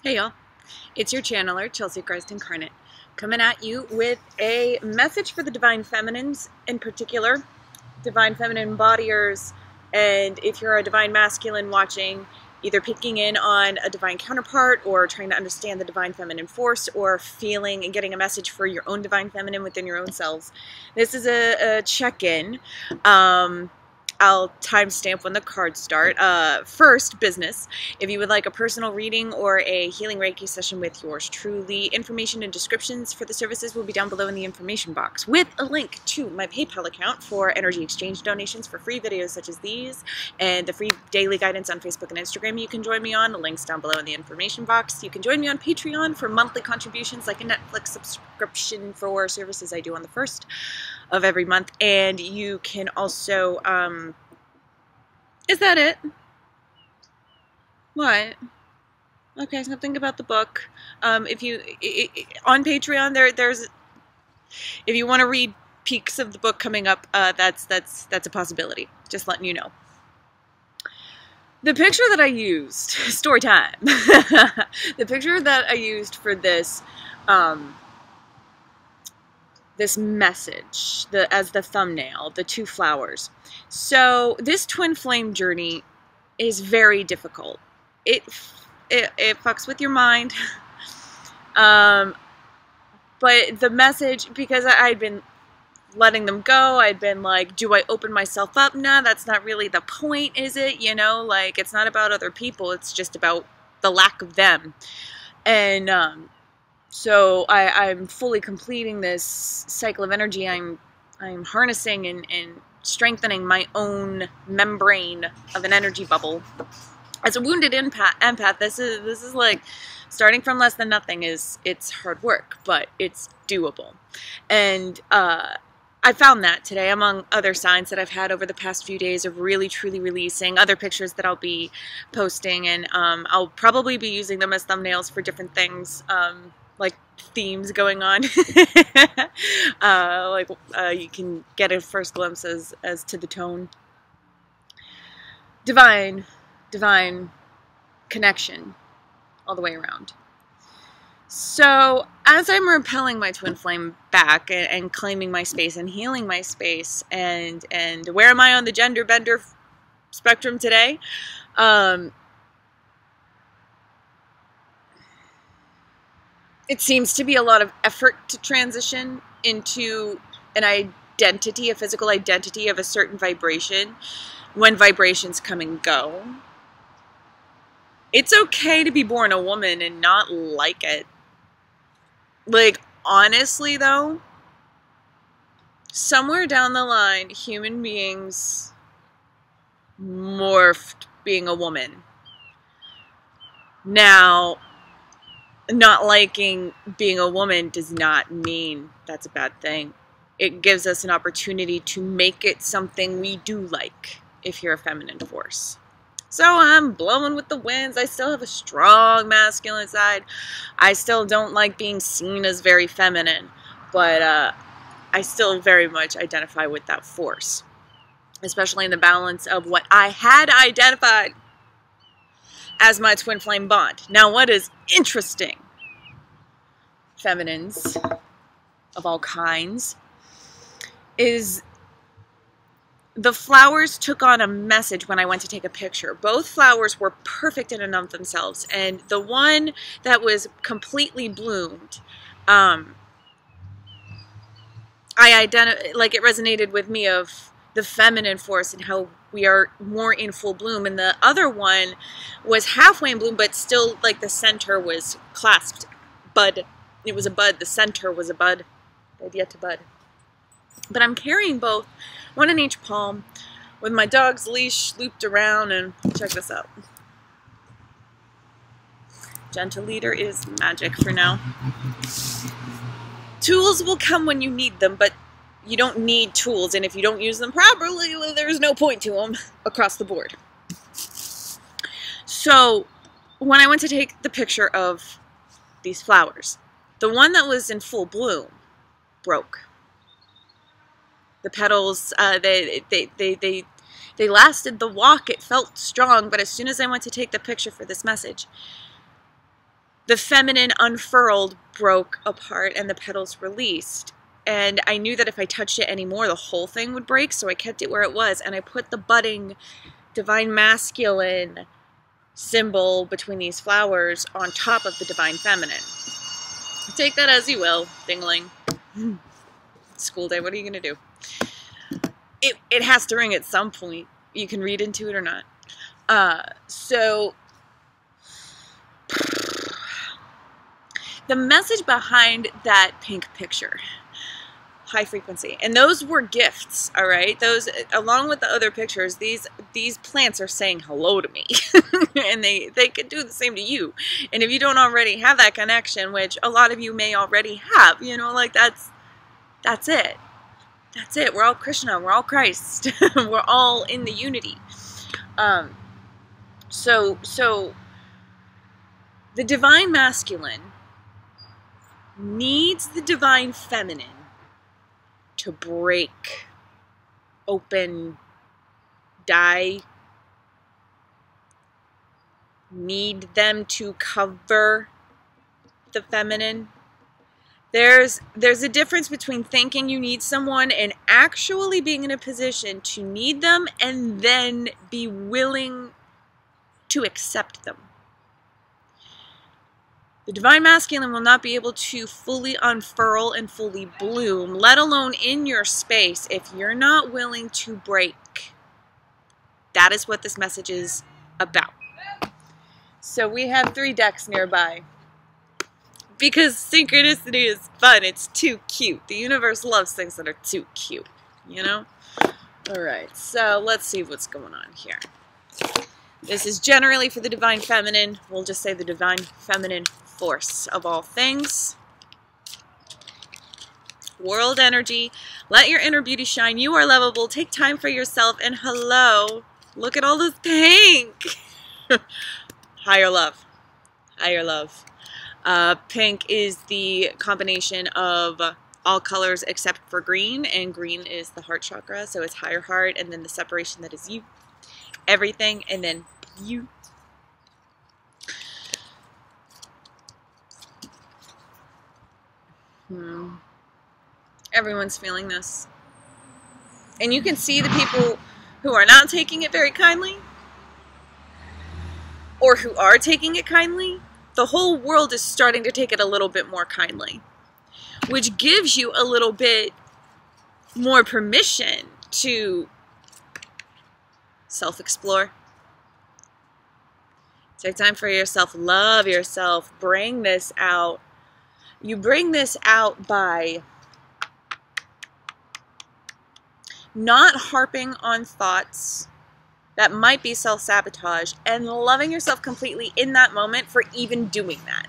Hey y'all, it's your channeler, Chelsea Christ Incarnate, coming at you with a message for the Divine Feminines, in particular, Divine Feminine embodiers, and if you're a Divine Masculine watching, either picking in on a Divine counterpart or trying to understand the Divine Feminine force or feeling and getting a message for your own Divine Feminine within your own selves. This is a check-in. I'll timestamp when the cards start. First, business. If you would like a personal reading or a healing Reiki session with yours truly, information and descriptions for the services will be down below in the information box, with a link to my PayPal account for energy exchange donations for free videos such as these, and the free daily guidance on Facebook and Instagram you can join me on. The link's down below in the information box. You can join me on Patreon for monthly contributions like a Netflix subscription for services I do on the 1st of every month, and you can also is that it? What? Okay, something about the book. If you on Patreon, there's if you want to read peeks of the book coming up, that's a possibility. Just letting you know. The picture that I used, story time. The picture that I used for this this message, as the thumbnail, the two flowers. So this twin flame journey is very difficult. It fucks with your mind. But the message, because I'd been letting them go, I'd been like, do I open myself up? Nah, that's not really the point, is it? You know, like, it's not about other people, it's just about the lack of them. And so I'm fully completing this cycle of energy. I'm harnessing and strengthening my own membrane of an energy bubble. As a wounded empath, this is like starting from less than nothing. It's hard work, but it's doable. And I found that today, among other signs that I've had over the past few days of really truly releasing, other pictures that I'll be posting, and I'll probably be using them as thumbnails for different things. Like themes going on. You can get a first glimpse as to the tone. Divine connection all the way around. So as I'm repelling my twin flame back and claiming my space and healing my space, and where am I on the gender bender spectrum today? It seems to be a lot of effort to transition into an identity, a physical identity of a certain vibration, when vibrations come and go. It's okay to be born a woman and not like it. Like, honestly though, somewhere down the line, human beings morphed being a woman. Now, not liking being a woman does not mean that's a bad thing. It gives us an opportunity to make it something we do like, if you're a feminine force. So I'm blowing with the winds. I still have a strong masculine side. I still don't like being seen as very feminine, but I still very much identify with that force, especially in the balance of what I had identified as my twin flame bond. Now, what is interesting, feminines of all kinds, is the flowers took on a message when I went to take a picture. Both flowers were perfect in and of themselves, and the one that was completely bloomed, it resonated with me of the feminine force and how we are more in full bloom, and the other one was halfway in bloom, but still, like, the center was clasped. Bud. It was a bud. The center was a bud. It had yet to bud. But I'm carrying both, one in each palm, with my dog's leash looped around, and check this out. Gentle leader is magic for now. Tools will come when you need them, but you don't need tools, and if you don't use them properly, well, there's no point to them across the board. So when I went to take the picture of these flowers, the one that was in full bloom broke. The petals, they lasted the walk. It felt strong, but as soon as I went to take the picture for this message, the feminine unfurled, broke apart, and the petals released. And I knew that if I touched it anymore, the whole thing would break, so I kept it where it was. And I put the budding divine masculine symbol between these flowers on top of the divine feminine. Take that as you will, dingling. School day, what are you going to do? It has to ring at some point. You can read into it or not. So the message behind that pink picture, high frequency, and those were gifts, all right? Those, along with the other pictures, these plants are saying hello to me. And they can do the same to you. And if you don't already have that connection, which a lot of you may already have, you know, like that's it. That's it. We're all Krishna. We're all Christ. We're all in the unity. So the divine masculine needs the divine feminine to break, open, die, need them to cover the feminine. There's a difference between thinking you need someone and actually being in a position to need them and then be willing to accept them. The divine masculine will not be able to fully unfurl and fully bloom, let alone in your space, if you're not willing to break. That is what this message is about. So we have 3 decks nearby. Because synchronicity is fun. It's too cute. The universe loves things that are too cute, you know? Alright, so let's see what's going on here. This is generally for the divine feminine. We'll just say the divine feminine force of all things. World energy. Let your inner beauty shine. You are lovable. Take time for yourself. And hello. Look at all this pink. Higher love. Higher love. Pink is the combination of all colors except for green, and green is the heart chakra, so it's higher heart, and then the separation that is you, everything, and then you. Everyone's feeling this. And you can see the people who are not taking it very kindly, or who are taking it kindly. The whole world is starting to take it a little bit more kindly, which gives you a little bit more permission to self-explore. Take time for yourself, love yourself, bring this out. You bring this out by not harping on thoughts that might be self-sabotage, and loving yourself completely in that moment for even doing that.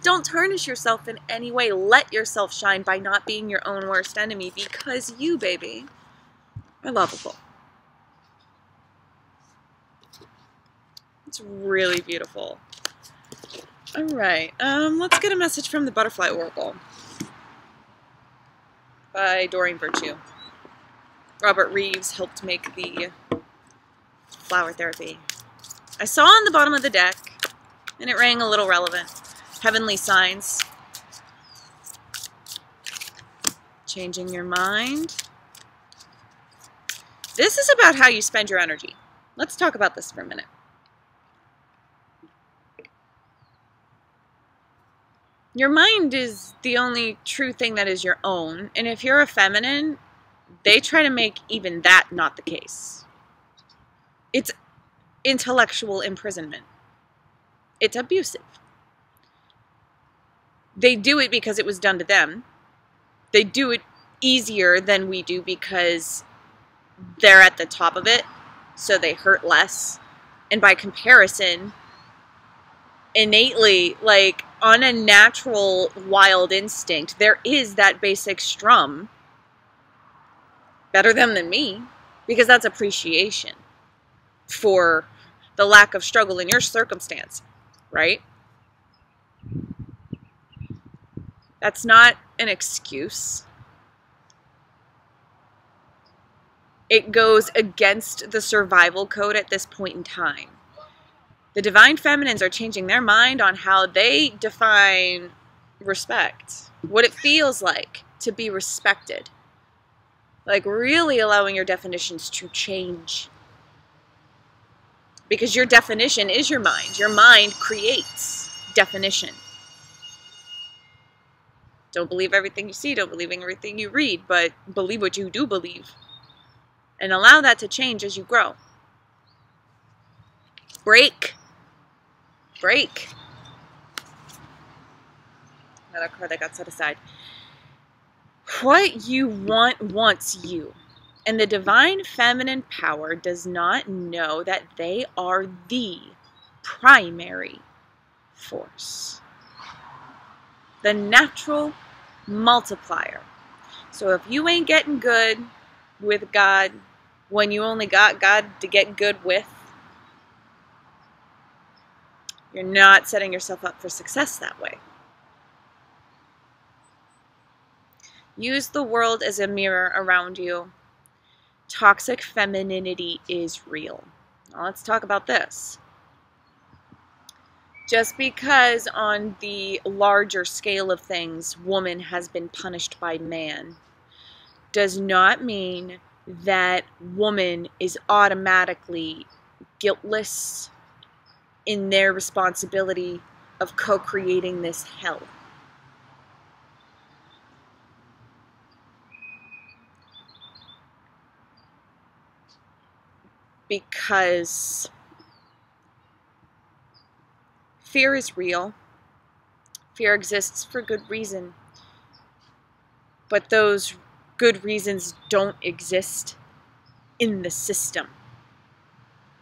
Don't tarnish yourself in any way. Let yourself shine by not being your own worst enemy, because you, baby, are lovable. It's really beautiful. All right, let's get a message from the Butterfly Oracle by Doreen Virtue. Robert Reeves helped make the flower therapy. I saw on the bottom of the deck, and it rang a little relevant. Heavenly signs. Changing your mind. This is about how you spend your energy. Let's talk about this for a minute. Your mind is the only true thing that is your own, and if you're a feminine, they try to make even that not the case. It's intellectual imprisonment. It's abusive. They do it because it was done to them. They do it easier than we do because they're at the top of it, so they hurt less. And by comparison, innately, like on a natural wild instinct, there is that basic strum. Better them than me, because that's appreciation for the lack of struggle in your circumstance, right? That's not an excuse. It goes against the survival code at this point in time. The divine feminines are changing their mind on how they define respect, what it feels like to be respected. Like really allowing your definitions to change. Because your definition is your mind. Your mind creates definition. Don't believe everything you see, don't believe everything you read, but believe what you do believe. And allow that to change as you grow. Break. Break. Another card that got set aside. What you want wants you. And the divine feminine power does not know that they are the primary force. The natural multiplier. So if you ain't getting good with God when you only got God to get good with, you're not setting yourself up for success that way. Use the world as a mirror around you. Toxic femininity is real. Now let's talk about this. Just because on the larger scale of things, woman has been punished by man, does not mean that woman is automatically guiltless in their responsibility of co-creating this hell. Because fear is real. Fear exists for good reason. But those good reasons don't exist in the system.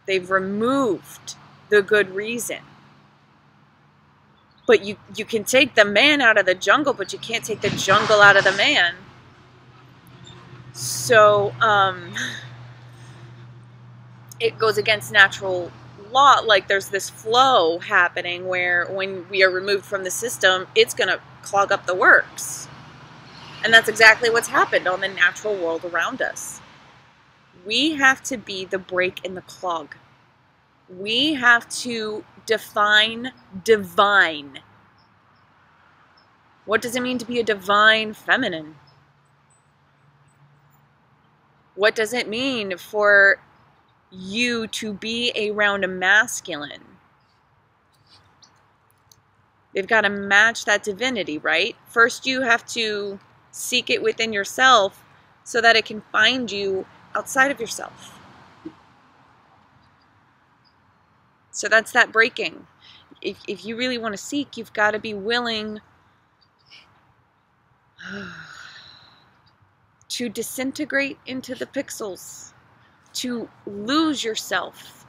They've removed the good reason. But you can take the man out of the jungle, but you can't take the jungle out of the man. So, it goes against natural law. Like there's this flow happening where when we are removed from the system, it's going to clog up the works. And that's exactly what's happened on the natural world around us. We have to be the break in the clog. We have to define divine. What does it mean to be a divine feminine? What does it mean for you to be around a masculine? They've got to match that divinity, right? First you have to seek it within yourself so that it can find you outside of yourself. So that's that breaking. If you really want to seek, you've got to be willing to disintegrate into the pixels, to lose yourself.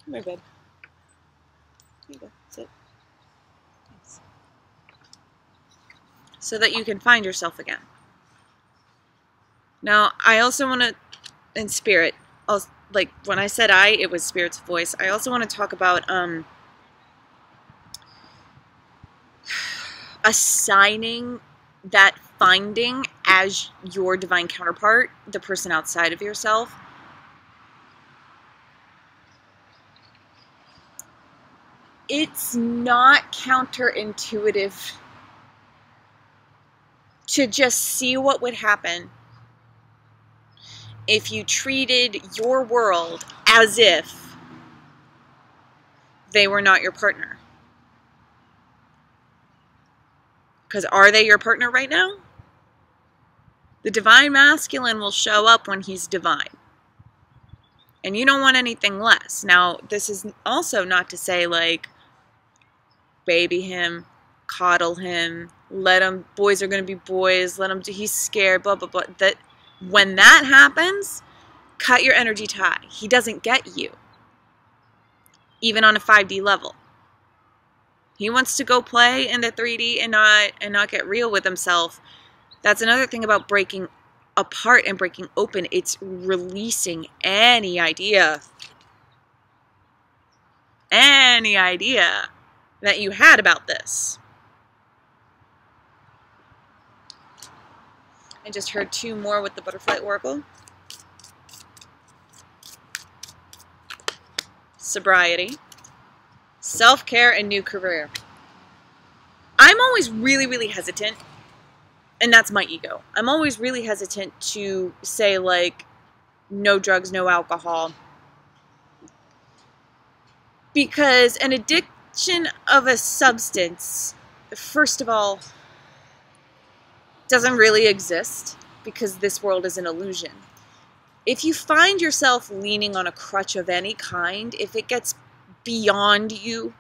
Come here, babe. Here you go. Sit. Thanks. So that you can find yourself again. Now, I also want to, in spirit, like when I said it was Spirit's voice. I also want to talk about assigning that finding as your divine counterpart, the person outside of yourself. It's not counterintuitive to just see what would happen if you treated your world as if they were not your partner. Because are they your partner right now? The divine masculine will show up when he's divine. And you don't want anything less. Now, this is also not to say, like, baby him, coddle him, let him, boys are going to be boys, let him, he's scared, blah, blah, blah. That, when that happens, cut your energy tie. He doesn't get you. Even on a 5D level. He wants to go play in the 3D and not get real with himself. That's another thing about breaking apart and breaking open. It's releasing any idea that you had about this. I just heard 2 more with the Butterfly Oracle. sobriety, self-care, and new career. I'm always really, really hesitant, and that's my ego. I'm always really hesitant to say, like, no drugs, no alcohol. Because an addiction of a substance, first of all, doesn't really exist, because this world is an illusion. If you find yourself leaning on a crutch of any kind, if it gets beyond you,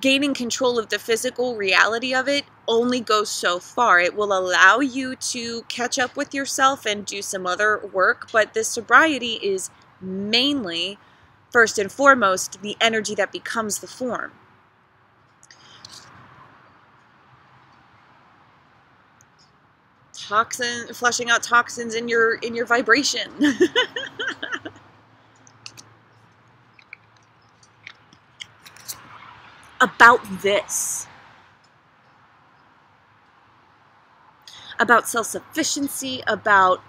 gaining control of the physical reality of it only goes so far. It will allow you to catch up with yourself and do some other work, but this sobriety is mainly, first and foremost, the energy that becomes the form. Flushing out toxins in your vibration. About this. About self-sufficiency, about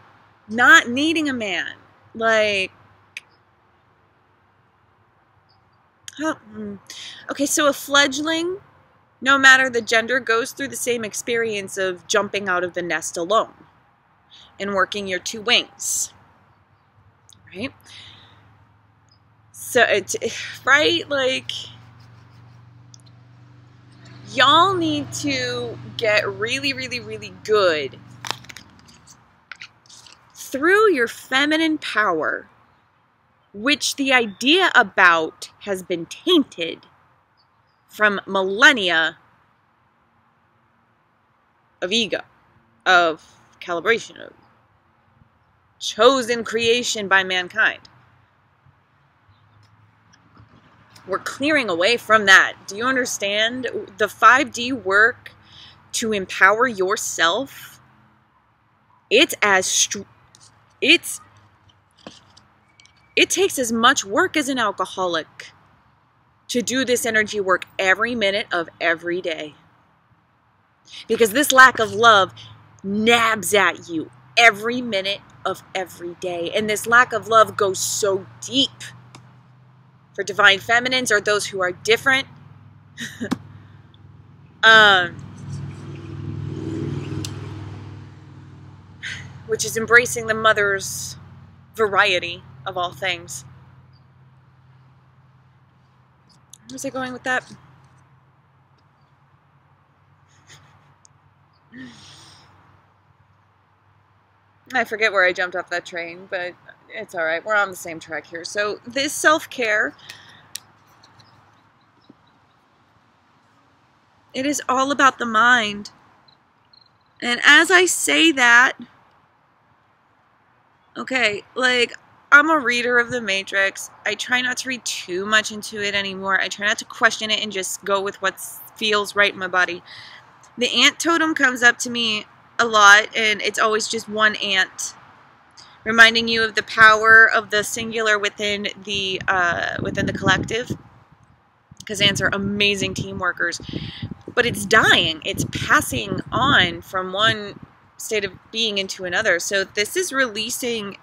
not needing a man. Like, okay, so a fledgling, no matter the gender, goes through the same experience of jumping out of the nest alone and working your two wings, right? So, right, like, y'all need to get really, really, really good through your feminine power, which the idea about has been tainted from millennia of ego, of calibration, of chosen creation by mankind. We're clearing away from that. Do you understand? The 5D work to empower yourself, it takes as much work as an alcoholic to do this energy work every minute of every day. Because this lack of love nabs at you every minute of every day. And this lack of love goes so deep. For divine feminines or those who are different, which is embracing the mother's variety of all things. Where was I going with that? I forget where I jumped off that train, but it's all right. We're on the same track here. So this self-care, it is all about the mind. And as I say that, okay, like, I'm a reader of the Matrix. I try not to read too much into it anymore. I try not to question it and just go with what feels right in my body. The ant totem comes up to me a lot, and it's always just one ant, reminding you of the power of the singular within the collective, because ants are amazing team workers. But it's dying. It's passing on from one state of being into another. So this is releasing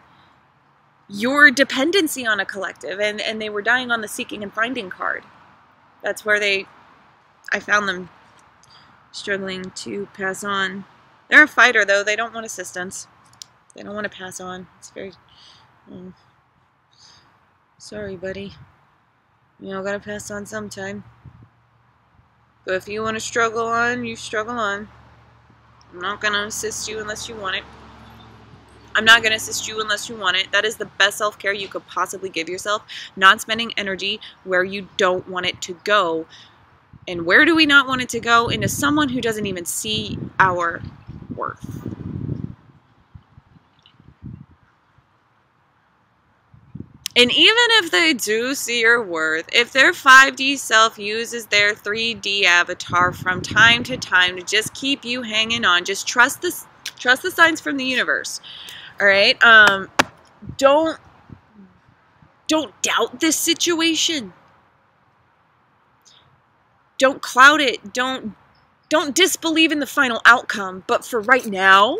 your dependency on a collective, and they were dying on the seeking and finding card. That's where I found them struggling to pass on. They're a fighter, though. They don't want assistance. They don't want to pass on. It's very... sorry, buddy. You know, gotta pass on sometime. But if you want to struggle on, you struggle on. I'm not gonna assist you unless you want it. I'm not gonna assist you unless you want it. That is the best self-care you could possibly give yourself. Not spending energy where you don't want it to go. And where do we not want it to go? Into someone who doesn't even see our worth. And even if they do see your worth, if their 5D self uses their 3D avatar from time to time to just keep you hanging on, just trust the signs from the universe. All right? Don't doubt this situation. Don't cloud it. Don't disbelieve in the final outcome. But for right now,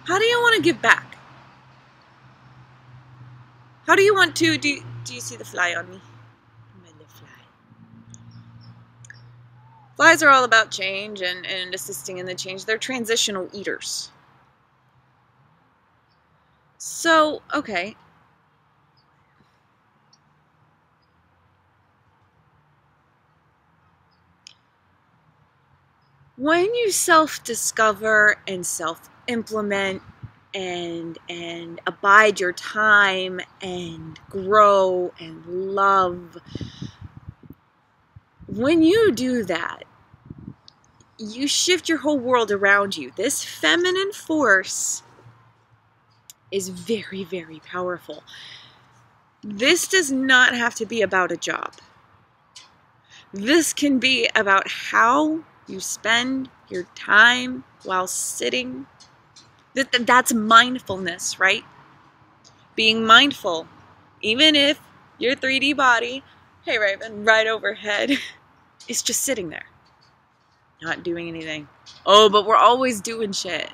How do you want to give back? How do you want to, do you see the fly on me? My little fly. Flies are all about change and assisting in the change. They're transitional eaters. So, okay. When you self-discover and self-implement and abide your time and grow and love, when you do that, you shift your whole world around you. This feminine force is very, very powerful. This does not have to be about a job. This can be about how you spend your time while sitting. That's mindfulness, right? Being mindful. Even if your 3D body, hey Raven, right overhead, is just sitting there. Not doing anything. Oh, but we're always doing shit.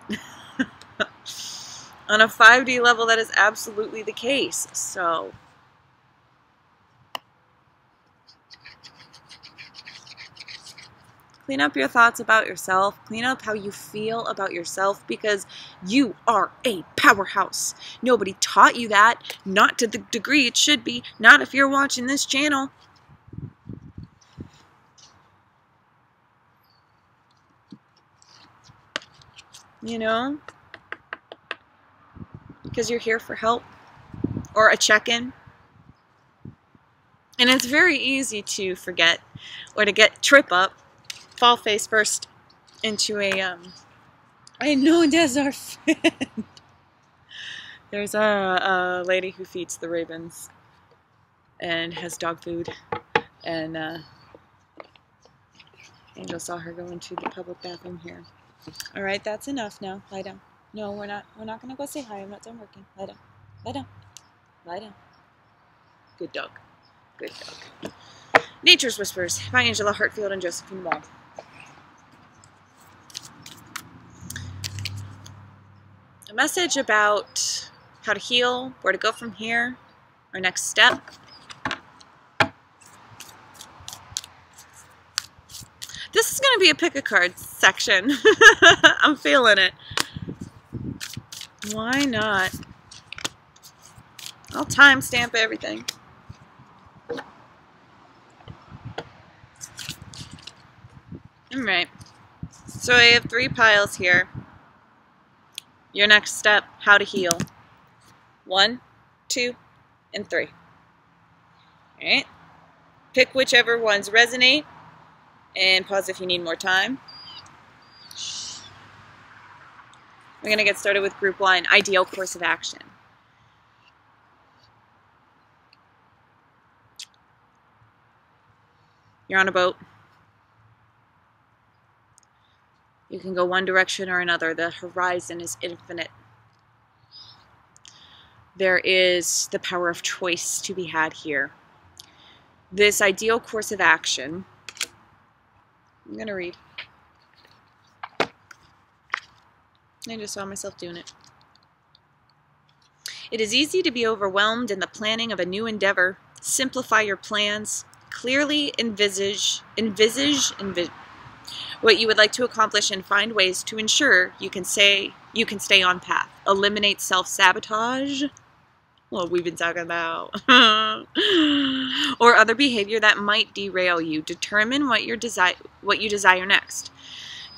On a 5D level, that is absolutely the case. So, clean up your thoughts about yourself. Clean up how you feel about yourself, because you are a powerhouse. Nobody taught you that. Not to the degree it should be. Not if you're watching this channel. You know? Because you're here for help or a check-in. And it's very easy to forget or to trip up, fall face first into a, I know that's our friend. There's a lady who feeds the ravens and has dog food, and Angel saw her go into the public bathroom here. All right, that's enough now. Lie down. No, we're not gonna go say hi. I'm not done working. Lie down. Lie down. Lie down. Good dog. Good dog. Nature's Whispers by Angela Hartfield and Josephine Wald. A message about how to heal, where to go from here, our next step. This is going to be a pick a card section. I'm feeling it. Why not? I'll timestamp everything. Alright. So I have 3 piles here. Your next step, how to heal. 1, 2, and 3. Alright. Pick whichever ones resonate. And pause if you need more time. We're going to get started with group 1, ideal course of action. You're on a boat. You can go one direction or another. The horizon is infinite. There is the power of choice to be had here. This ideal course of action, I'm going to read. I just saw myself doing it. It is easy to be overwhelmed in the planning of a new endeavor. Simplify your plans. Clearly envisage what you would like to accomplish and find ways to ensure you can stay on path. Eliminate self-sabotage. Well, we've been talking about. Or other behavior that might derail you. Determine what you desire next.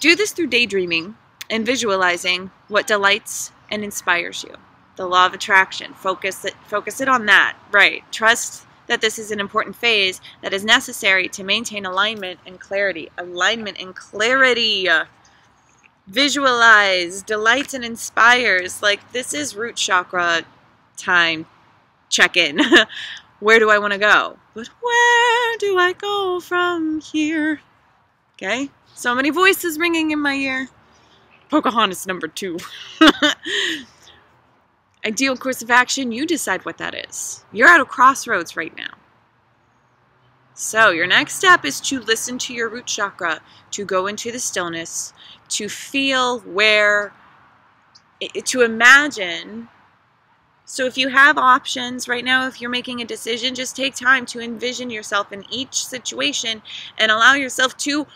Do this through daydreaming and visualizing what delights and inspires you. The law of attraction. Focus it on that. Right. Trust that this is an important phase that is necessary to maintain alignment and clarity. Alignment and clarity. Visualize, delights and inspires. Like, this is root chakra time. Check-in. Where do I want to go? But where do I go from here? Okay? So many voices ringing in my ear. Pocahontas number 2. Ideal course of action, you decide what that is. You're at a crossroads right now. So your next step is to listen to your root chakra, to go into the stillness, to feel where to imagine. So if you have options right now, if you're making a decision, just take time to envision yourself in each situation and allow yourself to,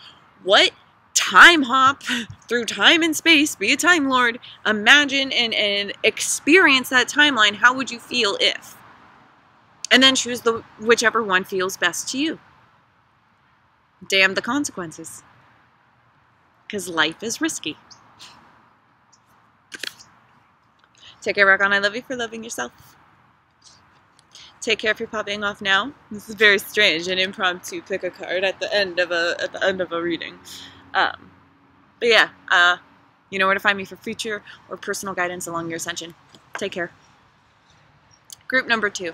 what? Time hop through time and space, be a Time Lord, imagine and experience that timeline. How would you feel if? And then choose whichever one feels best to you. Damn the consequences. Because life is risky. Take care, Rock On. I love you for loving yourself. Take care if you're popping off now. This is very strange, an impromptu pick a card at the end of a reading. But yeah, you know where to find me for future or personal guidance along your ascension. Take care. Group number 2.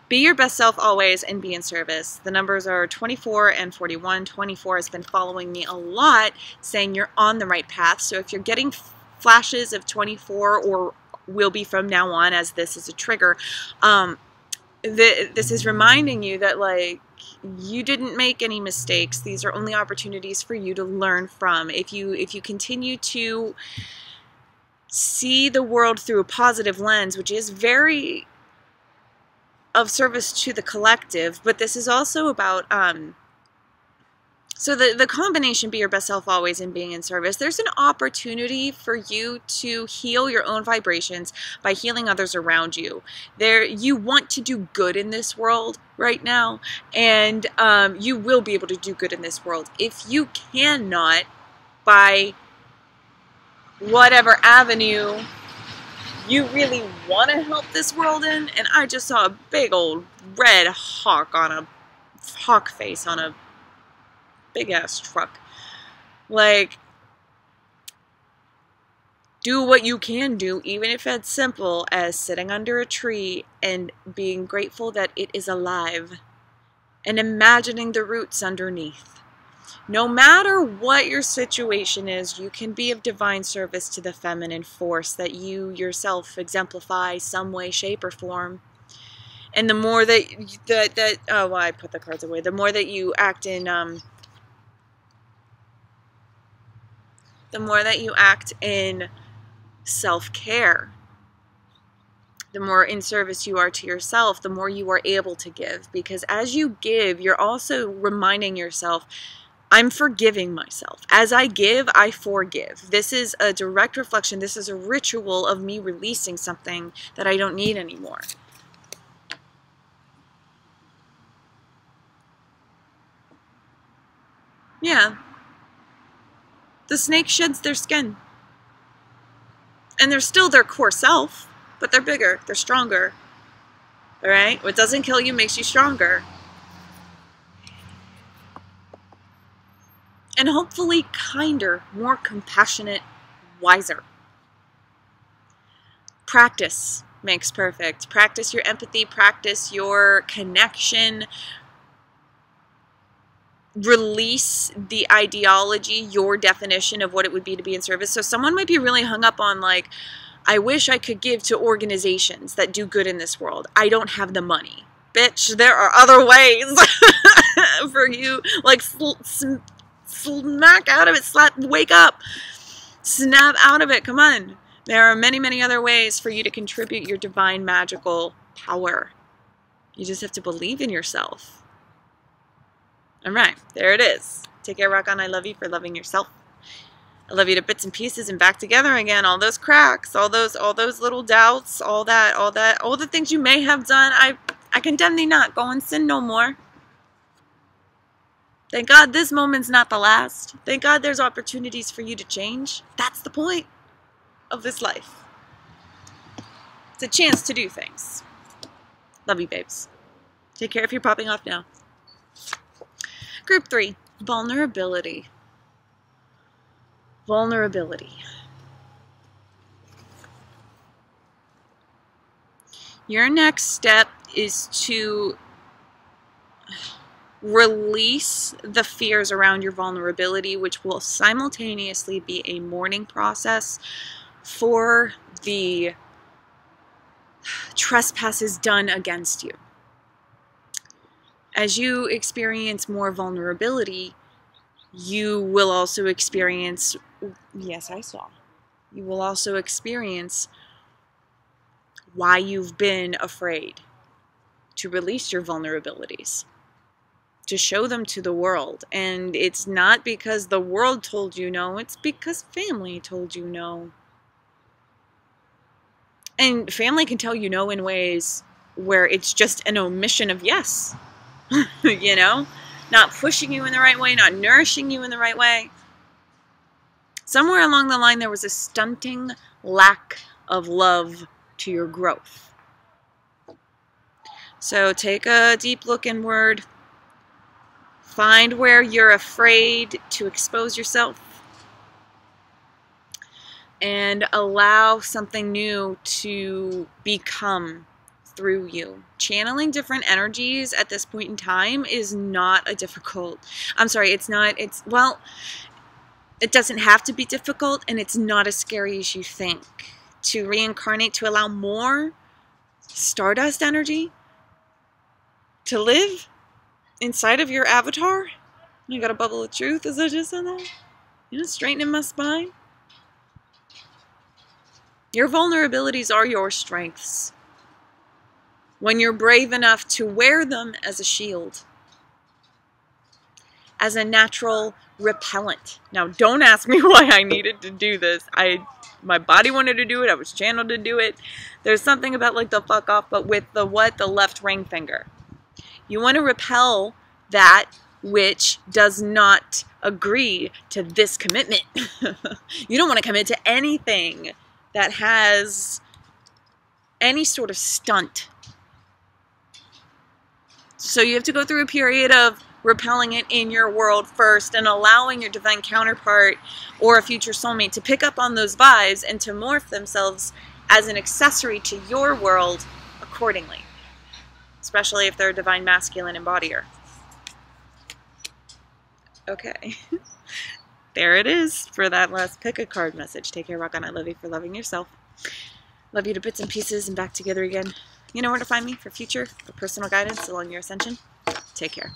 Be your best self always and be in service. The numbers are 24 and 41. 24 has been following me a lot, saying you're on the right path. So if you're getting flashes of 24, or will be from now on, as this is a trigger, this is reminding you that, like, you didn't make any mistakes. These are only opportunities for you to learn from. If you continue to see the world through a positive lens, which is very of service to the collective, but this is also about so the combination, be your best self always and being in service, there's an opportunity for you to heal your own vibrations by healing others around you. You want to do good in this world right now, and you will be able to do good in this world. If you cannot, by whatever avenue you really want to help this world in, and I just saw a big old red hawk face on a big ass truck. Like, do what you can do, even if it's simple as sitting under a tree and being grateful that it is alive and imagining the roots underneath. No matter what your situation is, you can be of divine service to the feminine force that you yourself exemplify some way, shape, or form. And the more that oh, well, I put the cards away. The more that you act in self-care, the more in service you are to yourself, the more you are able to give. Because as you give, you're also reminding yourself, I'm forgiving myself. As I give, I forgive. This is a direct reflection. This is a ritual of me releasing something that I don't need anymore. Yeah. The snake sheds their skin. And they're still their core self, but they're bigger, they're stronger. Alright? What doesn't kill you makes you stronger. And hopefully kinder, more compassionate, wiser. Practice makes perfect. Practice your empathy, practice your connection. Release the ideology, your definition of what it would be to be in service. So someone might be really hung up on, like, I wish I could give to organizations that do good in this world. I don't have the money. Bitch, there are other ways for you. Like, smack out of it. Wake up. Snap out of it. Come on. There are many, many other ways for you to contribute your divine magical power. You just have to believe in yourself. All right, there it is. Take care, Rock On. I love you for loving yourself. I love you to bits and pieces and back together again. All those cracks, all those little doubts, all the things you may have done. I condemn thee not. Go and sin no more. Thank God this moment's not the last. Thank God there's opportunities for you to change. That's the point of this life. It's a chance to do things. Love you, babes. Take care if you're popping off now. Group 3, vulnerability. Vulnerability. Your next step is to release the fears around your vulnerability, which will simultaneously be a mourning process for the trespasses done against you. As you experience more vulnerability, you will also experience, yes, I saw. you will also experience why you've been afraid to release your vulnerabilities, to show them to the world. And it's not because the world told you no, it's because family told you no. And family can tell you no in ways where it's just an omission of yes, you know, not pushing you in the right way, not nourishing you in the right way. Somewhere along the line, there was a stunting lack of love to your growth. So take a deep look inward. Find where you're afraid to expose yourself. And allow something new to become through you. Channeling different energies at this point in time is not a difficult... well, it doesn't have to be difficult, and it's not as scary as you think. To reincarnate, to allow more stardust energy to live inside of your avatar. I got a bubble of truth as I just said that. You know, straightening my spine. Your vulnerabilities are your strengths. When you're brave enough to wear them as a shield, as a natural repellent. Now, don't ask me why I needed to do this. My body wanted to do it. I was channeled to do it. There's something about like the fuck off, but with the what? The left ring finger. You want to repel that which does not agree to this commitment. You don't want to commit to anything that has any sort of stunt. So you have to go through a period of repelling it in your world first and allowing your divine counterpart or a future soulmate to pick up on those vibes and to morph themselves as an accessory to your world accordingly. Especially if they're a divine masculine embodier. Okay. There it is for that last pick a card message. Take care, rock on. I love you for loving yourself. Love you to bits and pieces and back together again. You know where to find me for future or personal guidance along your ascension. Take care.